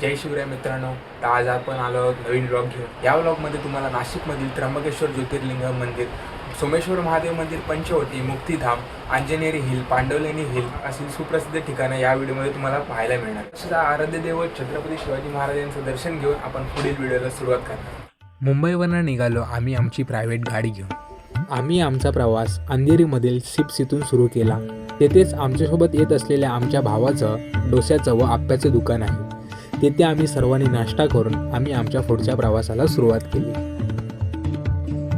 जय शिवराय मित्रांनो. तर आज आपण आलो आहोत नवीन ब्लॉग घेऊन. या ब्लॉगमध्ये तुम्हाला नाशिकमधील त्र्यंबकेश्वर ज्योतिर्लिंग मंदिर, सोमेश्वर महादेव मंदिर, पंचवटी, मुक्तिधाम, अंजनेरी हिल, पांडवलेनी हिल अशी सुप्रसिद्ध ठिकाणं या व्हिडिओमध्ये तुम्हाला पाहायला मिळणार. तसेच आराध्य दैवत छत्रपती शिवाजी महाराजांचं दर्शन घेऊन आपण पुढील व्हिडिओला सुरुवात करणार. मुंबईवरून निघालो आम्ही आमची प्रायव्हेट गाडी घेऊन. आम्ही आमचा प्रवास अंधेरीमधील सिप्सीतून सुरू केला. तेथेच आमच्यासोबत येत असलेल्या आमच्या भावाचं डोस्याचं व आप्याचं दुकान आहे. तेथे आम्ही सर्वांनी नाश्ता करून आम्ही आमच्या पुढच्या प्रवासाला सुरुवात केली.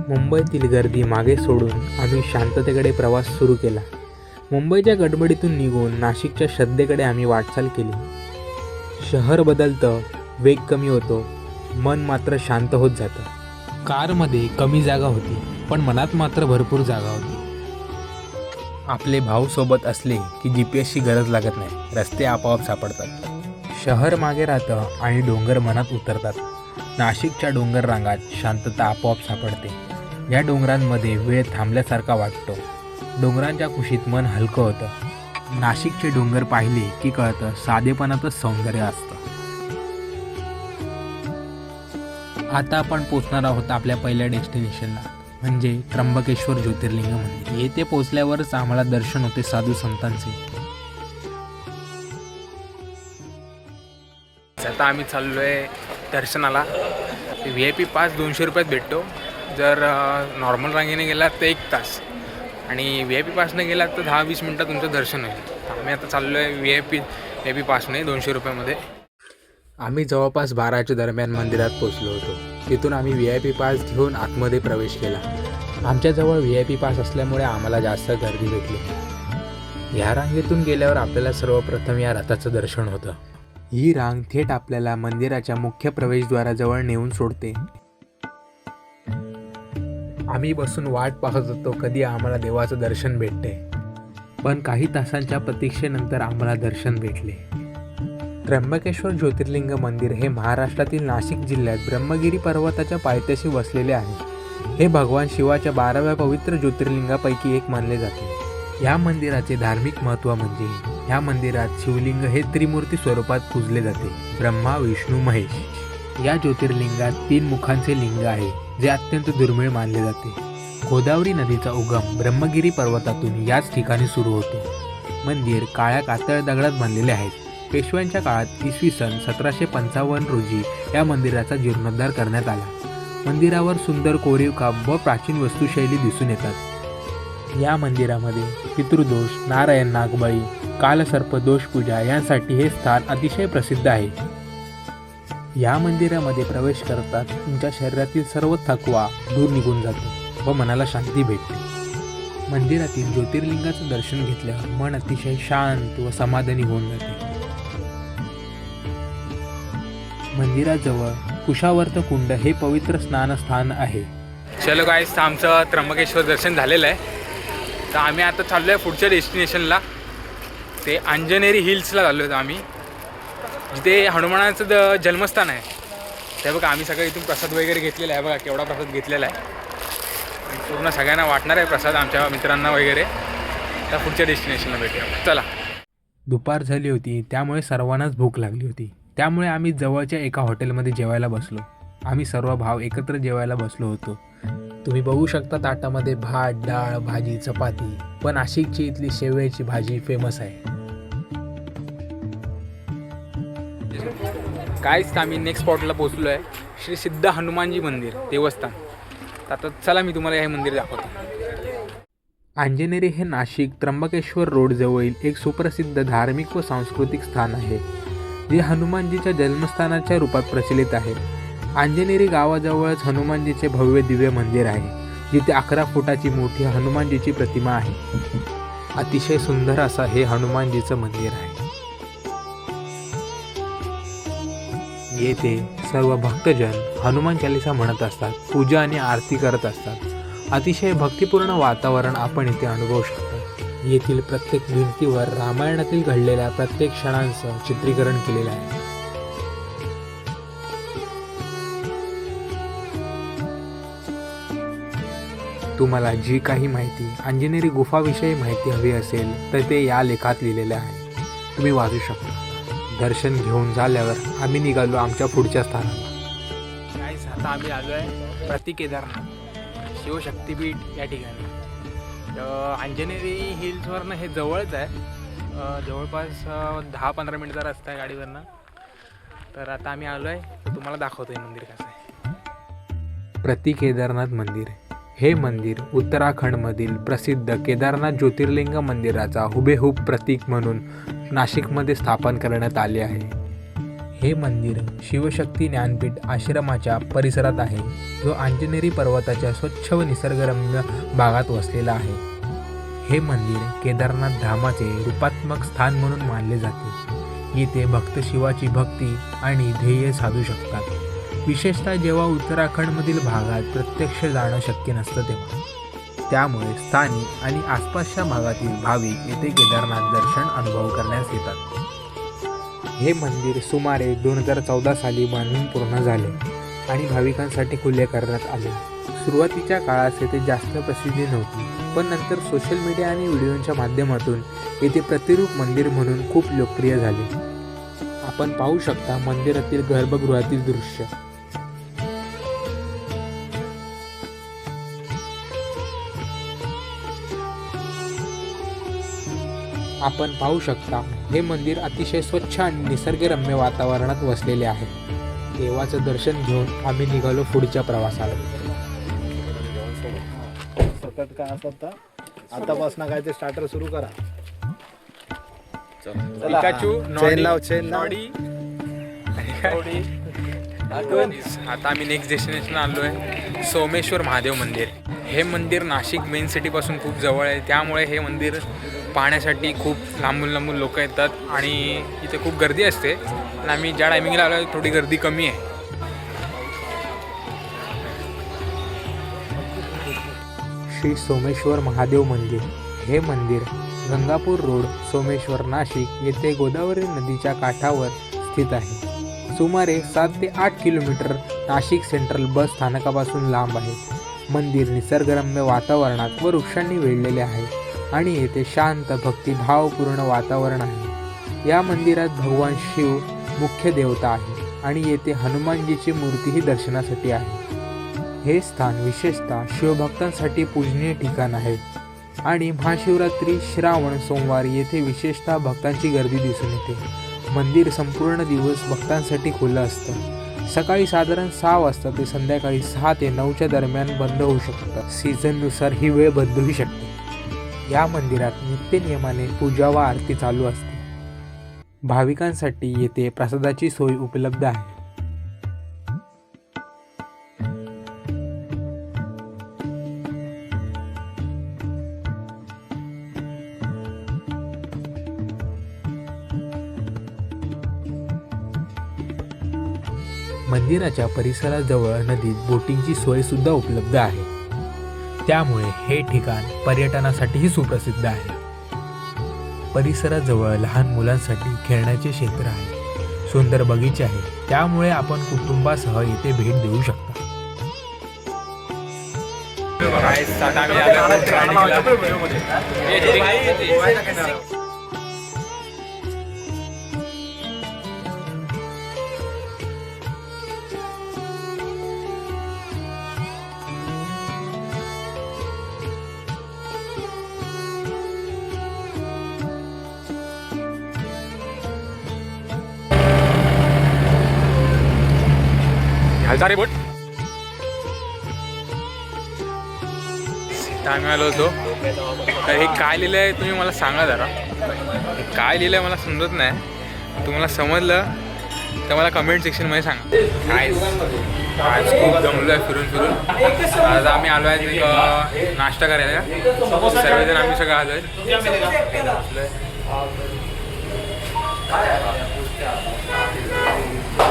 मुंबईतील गर्दी मागे सोडून आम्ही शांततेकडे प्रवास सुरू केला. मुंबईच्या गडबडीतून निघून नाशिकच्या श्रद्धेकडे आम्ही वाटचाल केली. शहर बदलतं, वेग कमी होतो, मन मात्र शांत होत जातं. कारमध्ये कमी जागा होती, पण मनात मात्र भरपूर जागा होती. आपले भाऊ सोबत असले की GPS ची गरज लागत नाही, रस्ते आपोआप सापडतात. शहर मागे राहतं आणि डोंगर मनात उतरतात. नाशिकच्या डोंगर रांगात शांतता आपोआप सापडते. या डोंगरांमध्ये वेळ थांबल्यासारखा वाटतो. डोंगरांच्या कुशीत मन हलकं होतं. नाशिकचे डोंगर पाहिले की कळतं साधेपणातच सौंदर्य असतं. आता आपण पोचणार आहोत आपल्या पहिल्या डेस्टिनेशनला, म्हणजे त्र्यंबकेश्वर ज्योतिर्लिंग मंदिर. येथे पोचल्यावरच आम्हाला दर्शन होते साधू संतांचे. आता आम्ही चाललो आहे दर्शनाला. VIP पास 200 रुपयात भेटतो. जर नॉर्मल रांगेने गेलात तर 1 तास, आणि VIP पासने गेलात तर 10-20 मिनटात तुमचं दर्शन होईल. आम्ही आता चाललो आहे VIP पासने 200 रुपयामध्ये. आम्ही जवळपास 12च्या दरम्यान मंदिरात पोचलो होतो. तिथून आम्ही VIP पास घेऊन आतमध्ये प्रवेश केला. आमच्याजवळ VIP पास असल्यामुळे आम्हाला जास्त गर्दी भेटली. या रांगेतून गेल्यावर आपल्याला सर्वप्रथम या रथाचं दर्शन होतं. ही रांग थेट आपल्याला मंदिराच्या मुख्य प्रवेशद्वाराजवळ नेऊन सोडते. आम्ही बसून वाट पाहत होतो कधी आम्हाला देवाचं दर्शन भेटते, पण काही तासांच्या प्रतीक्षेनंतर आम्हाला दर्शन भेटले. त्र्यंबकेश्वर ज्योतिर्लिंग मंदिर हे महाराष्ट्रातील नाशिक जिल्ह्यात ब्रह्मगिरी पर्वताच्या पायथ्याशी वसलेले आहे. हे भगवान शिवाच्या 12व्या पवित्र ज्योतिर्लिंगापैकी एक मानले जाते. या मंदिराचे धार्मिक महत्त्व म्हणजे ह्या मंदिरात शिवलिंग हे त्रिमूर्ती स्वरूपात पूजले जाते, ब्रह्मा, विष्णू, महेश. या ज्योतिर्लिंगात 3 मुखांचे लिंग आहे, जे अत्यंत दुर्मिळ मानले जाते. गोदावरी नदीचा उगम ब्रह्मगिरी पर्वतातून याच ठिकाणी सुरू होतो. मंदिर काळ्या कातळ दगडात बांधलेले आहेत. पेशव्यांच्या काळात इसवी सन 1755 रोजी या मंदिराचा जीर्णोद्धार करण्यात आला. मंदिरावर सुंदर कोरीव काम व प्राचीन वस्तुशैली दिसून येतात. या मंदिरामध्ये पितृदोष, नारायण नागबळी, कालसर्प दोष पूजा यांसाठी हे स्थान अतिशय प्रसिद्ध आहे. या मंदिरामध्ये प्रवेश करतात तुमच्या शरीरातील सर्व थकवा दूर निघून जातो व मनाला शांती भेटते. मंदिरातील ज्योतिर्लिंगाचं दर्शन घेतल्यावर मन अतिशय शांत व समाधानी होऊन जाते. मंदिराजवळ कुशावर्त कुंड हे पवित्र स्नानस्थान आहे. चलो गाईस, आमचं त्र्यंबकेश्वर दर्शन झालेलं आहे. तर आम्ही आता चाललो आहे पुढच्या डेस्टिनेशनला. ते अंजनेरी हिल्सला चाललो आहे आम्ही, जिथे हनुमानाचं जन्मस्थान आहे. ते बघा, आम्ही सगळं इथून प्रसाद वगैरे घेतलेला आहे. बघा केवढा प्रसाद घेतलेला आहे. पूर्ण सगळ्यांना वाटणार आहे प्रसाद, आमच्या मित्रांना वगैरे. तर पुढच्या डेस्टिनेशनला भेटूया, चला. दुपार झाली होती, त्यामुळे सर्वांनाच भूक लागली होती. त्यामुळे आम्ही जवळच्या एका हॉटेलमध्ये जेवायला बसलो. आम्ही सर्व भाव एकत्र जेवायला बसलो होतो. तुम्ही बघू शकता ताटामध्ये भात, डाळ, भाजी, चपाती. पण नाशिकची इथली शेवयाची भाजी फेमस आहे. काहीच आम्ही नेक्स्ट स्पॉटला पोहोचलो आहे, श्री सिद्ध हनुमानजी मंदिर देवस्थान. आता चला मी तुम्हाला हे मंदिर दाखवतो. अंजनेरी हे नाशिक त्र्यंबकेश्वर रोड जवळील एक सुप्रसिद्ध धार्मिक व सांस्कृतिक स्थान आहे, जे हनुमानजीच्या जन्मस्थानाच्या रूपात प्रचलित आहे. अंजनेरी गावाजवळच हनुमानजीचे भव्य दिव्य मंदिर आहे, जिथे 11 फुटाची मोठी हनुमानजीची प्रतिमा आहे. अतिशय सुंदर असा हे हनुमानजीचं मंदिर आहे. येथे सर्व भक्तजन हनुमान चालीसा म्हणत असतात, पूजा आणि आरती करत असतात. अतिशय भक्तिपूर्ण वातावरण आपण इथे अनुभवू शकता. येथील प्रत्येक भिंतीवर रामायणातील घडलेल्या प्रत्येक क्षणांचं चित्रीकरण केलेलं आहे. तुम्हाला जी काही माहिती अंजनेरी गुफाविषयी माहिती हवी असेल तर ते या लेखात लिहिलेले आहे, तुम्ही वाचू शकता. दर्शन घेऊन झाल्यावर आम्ही निघालो आमच्या पुढच्या स्थानाला. गाईस, आता आम्ही आलो आहे प्रति केदारनाथ शिवशक्तीपीठ या ठिकाणी. अंजनेरी हिल्सवरनं हे जवळच आहे, जवळपास 10-15 मिनिटचा रस्ता आहे गाडीवरनं. तर आता आम्ही आलो आहे, तर तुम्हाला दाखवतो आहे मंदिर कसं आहे. प्रति केदारनाथ मंदिर हे मंदिर उत्तराखंडमधील प्रसिद्ध केदारनाथ ज्योतिर्लिंग मंदिराचा हुबेहूब प्रतीक म्हणून नाशिकमध्ये स्थापन करण्यात आले आहे. हे मंदिर शिवशक्ती ज्ञानपीठ आश्रमाच्या परिसरात आहे, जो अंजनेरी पर्वताच्या स्वच्छ व निसर्गरम्य भागात वसलेला आहे. हे मंदिर केदारनाथ धामाचे रूपात्मक स्थान म्हणून मानले जाते. येथे भक्त शिवाची भक्ती आणि ध्येय साधू शकतात. विशेषतः जेव्हा उत्तराखंडमधील भागात प्रत्यक्ष जाणं शक्य नसतं तेव्हा. त्यामुळे स्थानिक आणि आसपासच्या भागातील भाविक येथे केदारनाथ दर्शन अनुभव करण्यास येतात. हे मंदिर सुमारे 2014 साली बांधून पूर्ण झाले आणि भाविकांसाठी खुले करण्यात आले. सुरुवातीच्या काळात येथे जास्त प्रसिद्धी नव्हती, पण नंतर सोशल मीडिया आणि व्हिडिओच्या माध्यमातून येथे प्रतिरूप मंदिर म्हणून खूप लोकप्रिय झाले. आपण पाहू शकता मंदिरातील गर्भगृहातील दृश्य. आपण पाहू शकता हे मंदिर अतिशय स्वच्छ आणि निसर्गरम्य वातावरणात वसलेले आहे. देवाचं दर्शन घेऊन आम्ही निघालो पुढच्या प्रवासाला. सतत काय असतं आतापासून काय ते स्टार्टर सुरू करा. आता आम्ही नेक्स्ट डेस्टिनेशन आलो आहे सोमेश्वर महादेव मंदिर. हे मंदिर नाशिक मेन सिटीपासून खूप जवळ आहे, त्यामुळे हे मंदिर पाहण्यासाठी खूप लांबून लोक येतात आणि इथे खूप गर्दी असते. आणि आम्ही ज्या टायमिंगला आलो थोडी गर्दी कमी आहे. श्री सोमेश्वर महादेव मंदिर हे मंदिर गंगापूर रोड सोमेश्वर नाशिक येथे गोदावरी नदीच्या काठावर स्थित आहे. सुमारे 7 ते 8 किलोमीटर नाशिक सेंट्रल बस स्थानकापासून लांब आहे. मंदिर निसर्गरम्य वातावरणात व वृक्षांनी वेढलेले आहे आणि येथे शांत भक्तिभावपूर्ण वातावरण आहे. या मंदिरात भगवान शिव मुख्य देवता आहे आणि येथे हनुमानजीची मूर्तीही दर्शनासाठी आहे. हे स्थान विशेषतः शिवभक्तांसाठी पूजनीय ठिकाण आहे आणि महाशिवरात्री श्रावण सोमवार येथे विशेषतः भक्तांची गर्दी दिसून येते. मंदिर संपूर्ण दिवस भक्तांसाठी खुलं असतं. सकाळी साधारण 6 वाजता ते संध्याकाळी 6 ते 9च्या दरम्यान बंद होऊ शकतं. सीझननुसार ही वेळ बदलूही शकते. या मंदिरात नित्यनियमाने पूजा व आरती चालू असते. भाविकांसाठी येथे प्रसादाची सोय उपलब्ध आहे. मंदिराच्या परिसराजवळ नदीत बोटिंगची सोय सुद्धा उपलब्ध आहे. त्यामुळे हे ठिकाण पर्यटनासाठीही सुप्रसिद्ध आहे. परिसराजवळ लहान मुलांसाठी खेळण्याचे क्षेत्र आहे. सुंदर बगीचे आहे, त्यामुळे आपण कुटुंबासह येथे भेट देऊ शकता. हलता रे बोट. आम्ही आलो होतो. तर हे काय लिहिलं आहे तुम्ही मला सांगा जरा. हे काय लिहिलं आहे मला समजत नाही. तुम्हाला समजलं तर मला कमेंट सेक्शनमध्ये सांगा. आज खूप जमलो आहे फिरून. आज आम्ही आलो आहे नाश्ता करायला. सर्वजण आम्ही सगळं आलो आहे.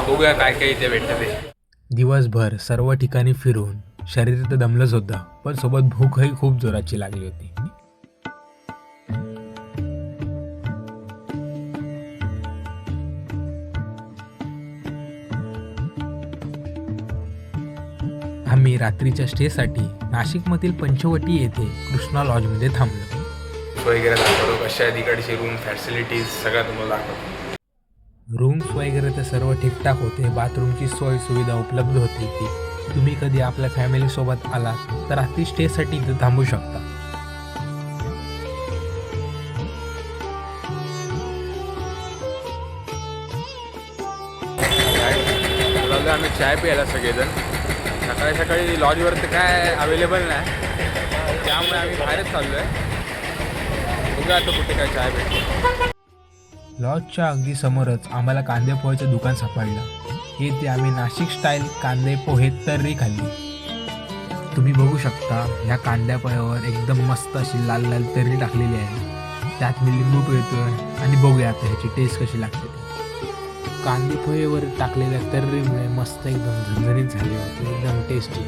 बघूया काय काय इथे भेटतं ते. दिवसभर सर्व ठिकाणी फिरून शरीर तर दमलंच होतं, पण सोबत भूकही खूप जोराची लागली होती. आम्ही रात्रीच्या स्टेसाठी नाशिकमधील पंचवटी येथे कृष्णा लॉजमध्ये थांबलो. वगैरे दाखवतो कशा तिकडची रूम फॅसिलिटीज सगळ्या तुम्हाला दाखवतो. रूम्स वगैरे तर सर्व ठीकठाक होते. बाथरूमची सोय सुविधा उपलब्ध होती ती. तुम्ही कधी आपल्या फॅमिलीसोबत आलात तर रात्री स्टेसाठी इथं थांबू शकता. चाललो आम्ही चाय प्यायला सगळेजण. सकाळी सकाळी लॉजवरती काय अवेलेबल नाही, त्यामुळे आम्ही बाहेरच चाललो आहे. बघूया आता कुठे काय चाय भेटतो. लॉजच्या अगदी समोरच आम्हाला कांदे पोह्याचं दुकान सापडलं. येथे आम्ही नाशिक स्टाईल कांदे पोहे तर्री खाल्ली. तुम्ही बघू शकता ह्या कांद्या पोह्यावर एकदम मस्त अशी लाल लाल तर्री टाकलेली आहे. त्यात मी लिंबू पिळतोय आणि बघूया आता ह्याची टेस्ट कशी लागते. कांदे पोहेवर टाकलेल्या तर्रीमुळे मस्त एकदम झणझणीत झाली होती, एकदम टेस्टी.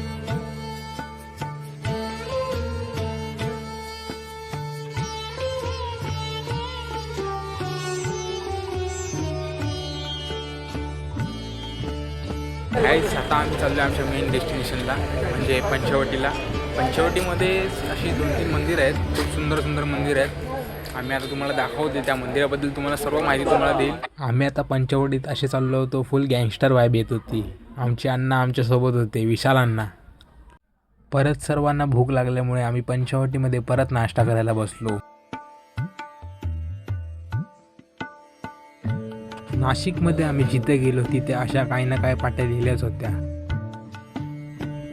गाईस आता आम्ही चाललो आमच्या मेन डेस्टिनेशनला, म्हणजे पंचवटीला. पंचवटीमध्ये अशी 2-3 मंदिर आहेत, खूप सुंदर सुंदर मंदिर आहेत. आम्ही आता तुम्हाला दाखवते, त्या मंदिराबद्दल तुम्हाला सर्व माहिती तुम्हाला देईल. आम्ही आता पंचवटीत असे चाललो होतो, फुल गँगस्टर वाईब येत होती. आमचे अण्णा आमच्यासोबत होते, विशाल अण्णा. परत सर्वांना भूक लागल्यामुळे आम्ही पंचवटीमध्ये परत नाश्ता करायला बसलो. नाशिकमध्ये आम्ही जिथे गेलो तिथे अशा काही ना काही पाट्या लिहिल्याच होत्या.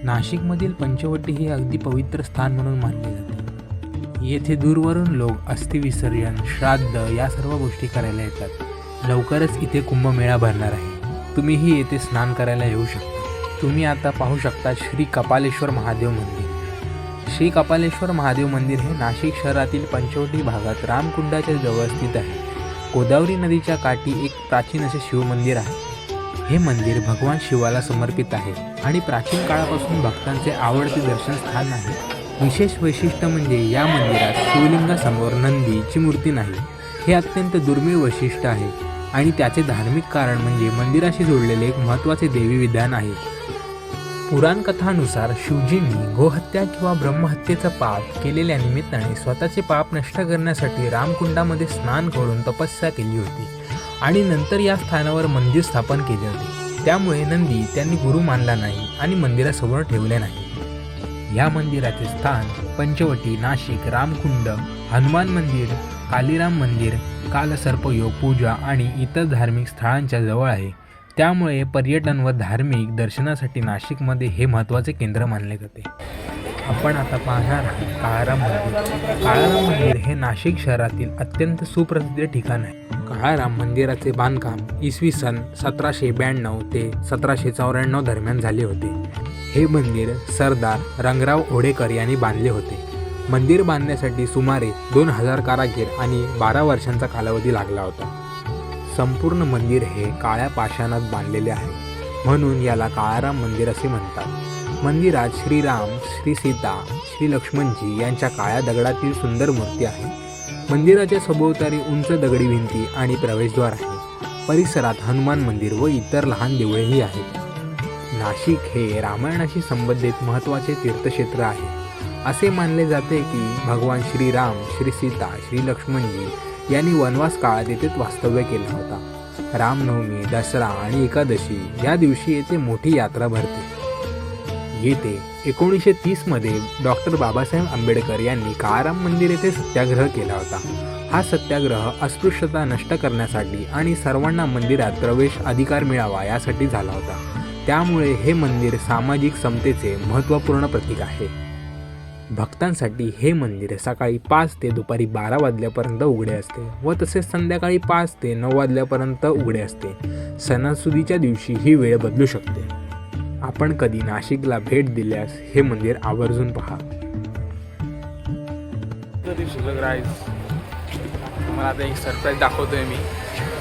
नाशिकमधील पंचवटी हे अगदी पवित्र स्थान म्हणून मानले जाते. येथे दूरवरून लोक अस्थिविसर्जन, श्राद्ध या सर्व गोष्टी करायला येतात. लवकरच इथे कुंभमेळा भरणार आहे. तुम्हीही येथे स्नान करायला येऊ शकता. तुम्ही आता पाहू शकता श्री कपालेश्वर महादेव मंदिर. श्री कपालेश्वर महादेव मंदिर हे नाशिक शहरातील पंचवटी भागात रामकुंडाच्या जवळ स्थित आहे. गोदावरी नदीच्या काठी एक प्राचीन असे शिवमंदिर आहे. हे मंदिर भगवान शिवाला समर्पित आहे आणि प्राचीन काळापासून भक्तांचे आवडते दर्शन स्थान आहे. विशेष वैशिष्ट्य म्हणजे या मंदिरात शिवलिंगासमोर नंदीची मूर्ती नाही. हे अत्यंत दुर्मिळ वैशिष्ट्य आहे आणि त्याचे धार्मिक कारण म्हणजे मंदिराशी जोडलेले एक महत्त्वाचे देवी विधान आहे. पुराणकथानुसार शिवजींनी गोहत्या किंवा ब्रह्महत्येचा पाप केलेल्या निमित्ताने स्वतःचे पाप नष्ट करण्यासाठी रामकुंडामध्ये स्नान करून तपस्या केली होती आणि नंतर या स्थानावर मंदिर स्थापन केले होते. त्यामुळे नंदी त्यांनी गुरु मानला नाही आणि मंदिरासमोर ठेवले नाही. या मंदिराचे स्थान पंचवटी, नाशिक, रामकुंड, हनुमान मंदिर, कालीराम मंदिर, कालसर्पयोग पूजा आणि इतर धार्मिक स्थळांच्या जवळ आहे. त्यामुळे पर्यटन व धार्मिक दर्शनासाठी नाशिकमध्ये हे महत्त्वाचे केंद्र मानले जाते. आपण आता पाहणार आहोत काळाराम मंदिर. काळाराम मंदिर हे नाशिक शहरातील अत्यंत सुप्रसिद्ध ठिकाण आहे. काळाराम मंदिराचे बांधकाम इसवी सन 1792 ते 1794 दरम्यान झाले होते. हे मंदिर सरदार रंगराव ओढेकर यांनी बांधले होते. मंदिर बांधण्यासाठी सुमारे 2000 कारागीर आणि 12 वर्षांचा कालावधी लागला होता. संपूर्ण मंदिर हे काळ्या पाषाणात बांधलेले आहे, म्हणून याला काळाराम मंदिर असे म्हणतात. मंदिरात श्रीराम, श्री सीता, श्री लक्ष्मणजी यांच्या काळ्या दगडातील सुंदर मूर्ती आहे. मंदिराच्या सभोवताली उंच दगडी भिंती आणि प्रवेशद्वार आहे. परिसरात हनुमान मंदिर व इतर लहान देवळेही आहेत. नाशिक हे रामायणाशी संबंधित महत्त्वाचे तीर्थक्षेत्र आहे. असे मानले जाते की भगवान श्रीराम, श्री सीता, श्री लक्ष्मणजी यांनी वनवास काळात येथेच वास्तव्य केला होता. रामनवमी, दसरा आणि एकादशी या दिवशी येथे मोठी यात्रा भरते. येथे 1930मध्ये डॉक्टर बाबासाहेब आंबेडकर यांनी काळाराम मंदिर येथे सत्याग्रह केला होता. हा सत्याग्रह अस्पृश्यता नष्ट करण्यासाठी आणि सर्वांना मंदिरात प्रवेश अधिकार मिळावा यासाठी झाला होता. त्यामुळे हे मंदिर सामाजिक समतेचे महत्त्वपूर्ण प्रतीक आहे. भक्तांसाठी हे मंदिर सकाळी 5 ते दुपारी 12 वाजल्यापर्यंत उघडे असते व तसेच संध्याकाळी 5 ते 9 वाजल्यापर्यंत उघडे असते. सणासुदीच्या दिवशी ही वेळ बदलू शकते. आपण कधी नाशिकला भेट दिल्यास हे मंदिर आवर्जून पहा. मला आता एक सरप्राईज दाखवतोय मी.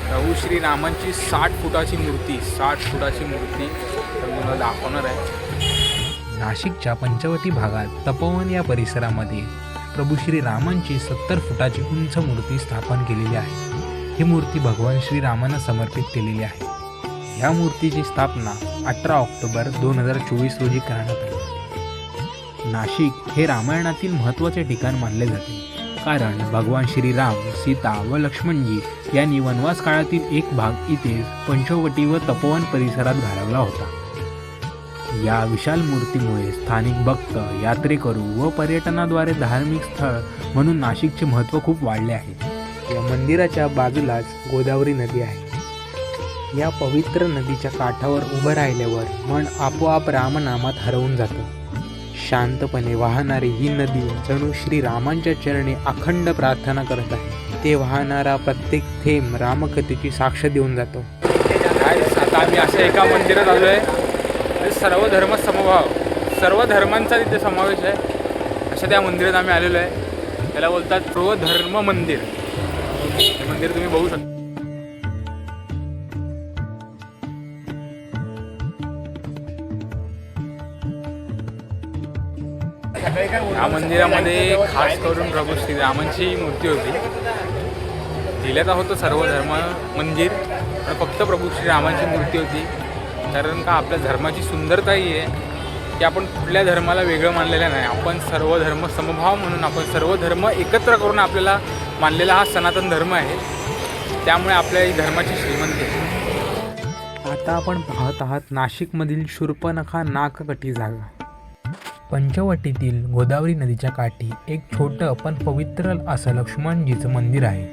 प्रभू श्रीरामांची 60 फुटाची मूर्ती तर मला दाखवणार आहे. नाशिकच्या पंचवटी भागात तपोवन या परिसरामध्ये प्रभू श्रीरामांची 70 फुटाची उंच मूर्ती स्थापन केलेली आहे. ही मूर्ती भगवान श्रीरामांना समर्पित केलेली आहे. ह्या मूर्तीची स्थापना 18 ऑक्टोबर 2024 रोजी करण्यात आली. नाशिक हे रामायणातील महत्त्वाचे ठिकाण मानले जाते, कारण भगवान श्रीराम, सीता व लक्ष्मणजी यांनी वनवास काळातील एक भाग इथेच पंचवटी व तपोवन परिसरात घालवला होता. या विशाल मूर्तीमुळे स्थानिक भक्त, यात्रेकरू व पर्यटनाद्वारे धार्मिक स्थळ म्हणून नाशिकचे महत्त्व खूप वाढले आहे. या मंदिराच्या बाजूलाच गोदावरी नदी आहे. या पवित्र नदीच्या काठावर उभं राहिल्यावर मन आपोआप रामनामात हरवून जातं. शांतपणे वाहणारी ही नदी जणू श्रीरामांच्या चरणी अखंड प्रार्थना करत आहे. ते वाहणारा प्रत्येक थेंब रामकथेची साक्ष देऊन जातो. आता आम्ही अशा एका मंदिरात आलो आहे. सर्व धर्म समभाव, सर्व धर्मांचा तिथे समावेश आहे. अशा त्या मंदिरात आम्ही आलेलो आहे. त्याला बोलतात सर्व धर्म मंदिर. हे मंदिर तुम्ही बघू शकता. या मंदिरामध्ये खास करून प्रभू श्रीरामांची मूर्ती होती. लिहिल्यात होतं सर्व धर्म मंदिर, पण फक्त प्रभू श्रीरामांची मूर्ती होती. कारण का आपल्या धर्माची सुंदरता ही आहे की आपण कुठल्या धर्माला वेगळं मानलेलं नाही. आपण सर्व धर्म समभाव म्हणून आपण सर्व धर्म एकत्र करून आपल्याला मानलेला हा सनातन धर्म आहे. त्यामुळे आपल्या धर्माची श्रीमंती आहे. आता आपण पाहत आहात नाशिकमधील शूर्पणखा नागकटी जागा. पंचवटीतील गोदावरी नदीच्या काठी एक छोटं पण पवित्र असं लक्ष्मणजीचं मंदिर आहे.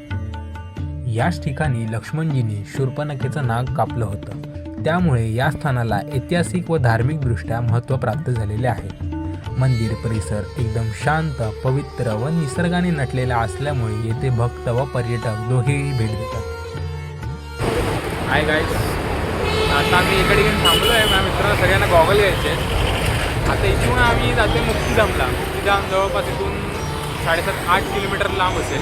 याच ठिकाणी लक्ष्मणजींनी शूर्पणखेचं नाग कापलं होतं. त्यामुळे या स्थानाला ऐतिहासिक व धार्मिकदृष्ट्या महत्त्व प्राप्त झालेले आहे. मंदिर परिसर एकदम शांत, पवित्र व निसर्गाने नटलेला असल्यामुळे येथे भक्त व पर्यटक दोघेही भेट देतात. हाय गाईज, आता आम्ही एका ठिकाणी थांबलो आहे. माझ्या मित्रांना सगळ्यांना गॉगल घ्यायचे आहेत. आता इथून आम्ही जाते मुक्तिधामला. मुक्तिधाम जवळपास इथून 7.5-8 किलोमीटर लांब असेल.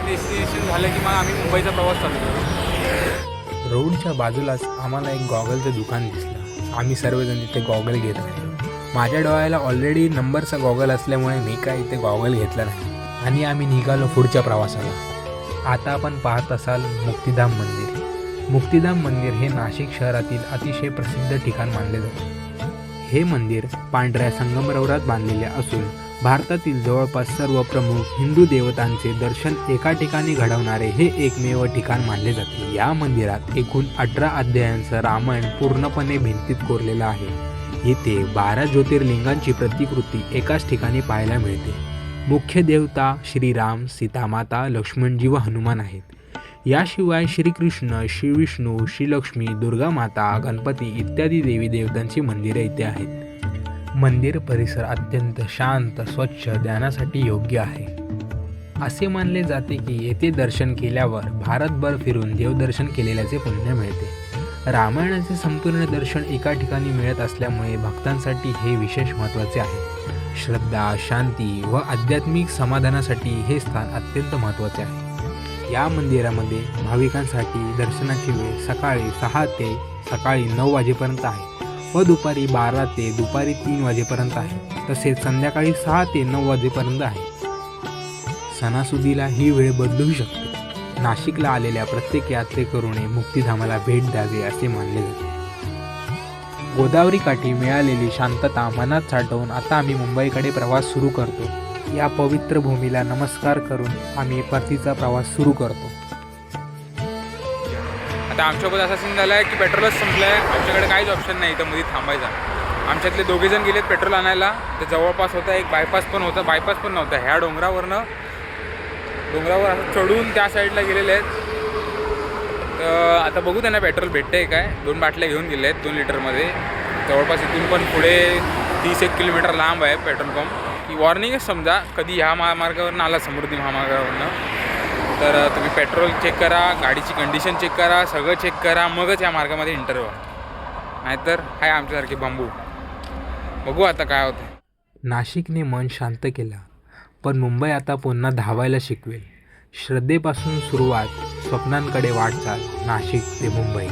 डेस्टिनेशन झालं की मग आम्ही मुंबईचा प्रवास चालू करू. रोडच्या बाजूलाच आम्हाला एक गॉगलचं दुकान दिसलं. आम्ही सर्वजण इथे गॉगल घेत राहिलो. माझ्या डोळ्याला ऑलरेडी नंबरचा गॉगल असल्यामुळे मी काय इथे गॉगल घेतला नाही आणि आम्ही निघालो पुढच्या प्रवासाला. आता आपण पाहत असाल मुक्तिधाम मंदिर. मुक्तिधाम मंदिर हे नाशिक शहरातील अतिशय प्रसिद्ध ठिकाण मानले जाते. हे मंदिर पांढऱ्या संगमरवरात बांधलेले असून भारतातील जवळपास सर्व प्रमुख हिंदू देवतांचे दर्शन एका ठिकाणी घडवणारे हे एकमेव ठिकाण मानले जाते. या मंदिरात एकूण 18 अध्यायांचं रामायण पूर्णपणे भिंतीत कोरलेलं आहे. येथे 12 ज्योतिर्लिंगांची प्रतिकृती एकाच ठिकाणी पाहायला मिळते. मुख्य देवता श्रीराम, सीतामाता, लक्ष्मणजी व हनुमान आहेत. याशिवाय श्रीकृष्ण, श्रीविष्णू, श्रीलक्ष्मी, दुर्गा माता, गणपती इत्यादी देवी देवतांची मंदिरे इथे आहेत. मंदिर परिसर अत्यंत शांत, स्वच्छ, ध्यानासाठी योग्य आहे. असे मानले जाते की येथे दर्शन केल्यावर भारतभर फिरून देवदर्शन केलेल्याचे पुण्य मिळते. रामायणाचे संपूर्ण दर्शन एका ठिकाणी मिळत असल्यामुळे भक्तांसाठी हे विशेष महत्त्वाचे आहे. श्रद्धा, शांती व आध्यात्मिक समाधानासाठी हे स्थान अत्यंत महत्त्वाचे आहे. या मंदिरामध्ये भाविकांसाठी दर्शनाची वेळ सकाळी 6 ते सकाळी 9 वाजेपर्यंत आहे व दुपारी 12 ते दुपारी 3 वाजेपर्यंत आहे. तसेच संध्याकाळी 6 ते 9 वाजेपर्यंत आहे. सणासुदीला ही वेळ बदलू शकते. नाशिकला आलेल्या प्रत्येक यात्रेकरूने मुक्तिधामाला भेट द्यावी असे मानले जाते. गोदावरी काठी मिळालेली शांतता मनात साठवून आता आम्ही मुंबईकडे प्रवास सुरू करतो. या पवित्र भूमीला नमस्कार करून आम्ही परतीचा प्रवास सुरू करतो. आता आमच्यासोबत असा सीन झाला आहे की पेट्रोलच संपलं आहे. आमच्याकडे काहीच ऑप्शन नाही इथं मध्ये थांबायचा. आमच्यातले 2 जण गेलेत पेट्रोल आणायला. ते जवळपास होता एक बायपास पण होता, बायपास पण नव्हता. ह्या डोंगरावर असं चढून त्या साईडला गेलेले आहेत. तर आता बघू त्यांना पेट्रोल भेटतंय काय. 2 बाटल्या घेऊन गेले आहेत 2 लिटरमध्ये. जवळपास इथून पण पुढे 30-1 किलोमीटर लांब आहे पेट्रोल पंप. ही वॉर्निंगच समजा, कधी ह्या महामार्गावरून आला समृद्धी महामार्गावरनं तर तुम्ही पेट्रोल चेक करा, गाडीची कंडिशन चेक करा, सगळं चेक करा, मगच या मार्गामध्ये एंटर व्हा. नाहीतर आहे आमच्यासारखे बांबू. बघू आता काय होतं. नाशिकने मन शांत केलं, पण मुंबई आता पुन्हा धावायला शिकवेल. श्रद्धेपासून सुरुवात, स्वप्नांकडे वाटचाल, नाशिक ते मुंबई.